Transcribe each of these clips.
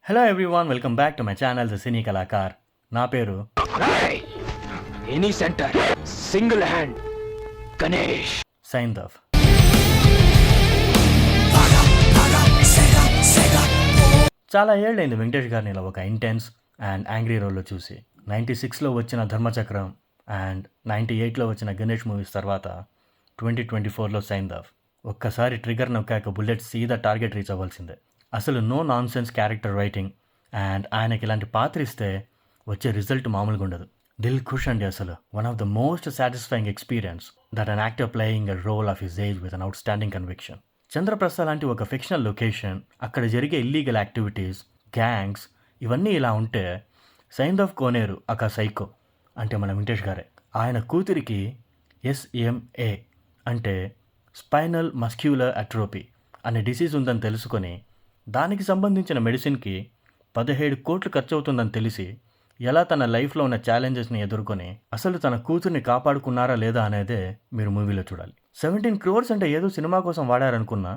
Hello everyone, welcome back to my channel the cine Kalakar. నా పేరు any centre single hand Ganesh Saindhav. చాలా ఏళ్ళైంది వెంకటేష్ గారిని ఇలా ఒక ఇంటెన్స్ అండ్ యాంగ్రీ రోల్లో చూసి. 96లో వచ్చిన ధర్మచక్రం అండ్ 98లో వచ్చిన గణేష్ మూవీస్ తర్వాత 2024లో సైందవ్. ఒక్కసారి ట్రిగర్ నొక్కాక బుల్లెట్ సీదా టార్గెట్ రీచ్ అవ్వాల్సిందే. అసలు no nonsense character writing and ఆయనకి ఇలాంటి పాత్ర ఇస్తే వచ్చే రిజల్ట్ మామూలుగా ఉండదు. దిల్ ఖుష్ అండి. అసలు one of the most satisfying experience that an actor playing a role of his age with an outstanding conviction. Chandraprasad లాంటి ఒక ఫిక్షనల్ లొకేషన్, అక్కడ జరిగే ఇల్లీగల్ యాక్టివిటీస్, గ్యాంగ్స్, ఇవన్నీ ఇలా ఉంటే సైందవ్ కోనేరు ఒక సైకో అంటే మన వెంకటేష్ గారే. ఆయన కూతురికి SMA అంటే స్పైనల్ మస్క్యులర్ అట్రోపీ అనే డిసీజ్ ఉందని తెలుసుకొని దానికి సంబంధించిన మెడిసిన్కి 17 కోట్లు ఖర్చు అవుతుందని తెలిసి ఎలా తన లైఫ్లో ఉన్న ఛాలెంజెస్ని ఎదుర్కొని అసలు తన కూతుర్ని కాపాడుకున్నారా లేదా అనేదే మీరు మూవీలో చూడాలి. 17 crores అంటే ఏదో సినిమా కోసం వాడారనుకున్నా,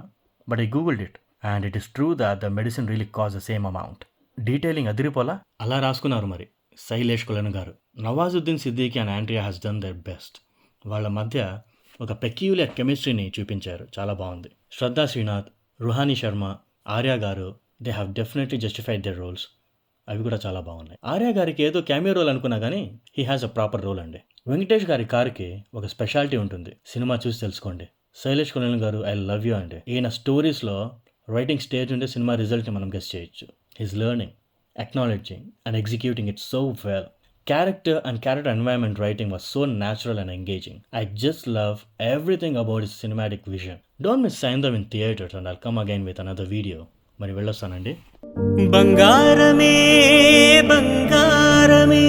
but I googled it and it is true that the medicine really cause the same amount. Detailing అదిరిపోలా అలా రాసుకున్నారు మరి Sailesh Kolanu garu. Nawazuddin Siddiqui and Andrea has done their best. వాళ్ళ మధ్య ఒక పెక్యులియర్ కెమిస్ట్రీని చూపించారు, చాలా బాగుంది. శ్రద్ధా శ్రీనాథ్, రుహానీ శర్మ, ఆర్య గారు, they have definitely justified their roles. అవి కూడా చాలా బాగున్నాయి. ఆర్య గారికి ఏదో క్యామియో రోల్ అనుకున్నా కానీ he has a proper role అండి. వెంకటేష్ గారి కారుకి ఒక స్పెషాలిటీ ఉంటుంది, సినిమా చూసి తెలుసుకోండి. శైలేష్ కులన్ గారు ఐ లవ్ యూ అండి. ఈయన స్టోరీస్లో రైటింగ్ స్టేజ్ ఉంటే సినిమా రిజల్ట్ని మనం గెస్ చేయొచ్చు. He's learning, acknowledging and executing it so well. Character and character environment writing was so natural and engaging. I just love everything about his cinematic vision. Don't miss Saindhav in theaters and I'll come again with another video. మరి వెళ్ళొస్తానండి. బంగారమే బంగారమే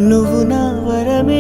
నువ్వు నా వరమే.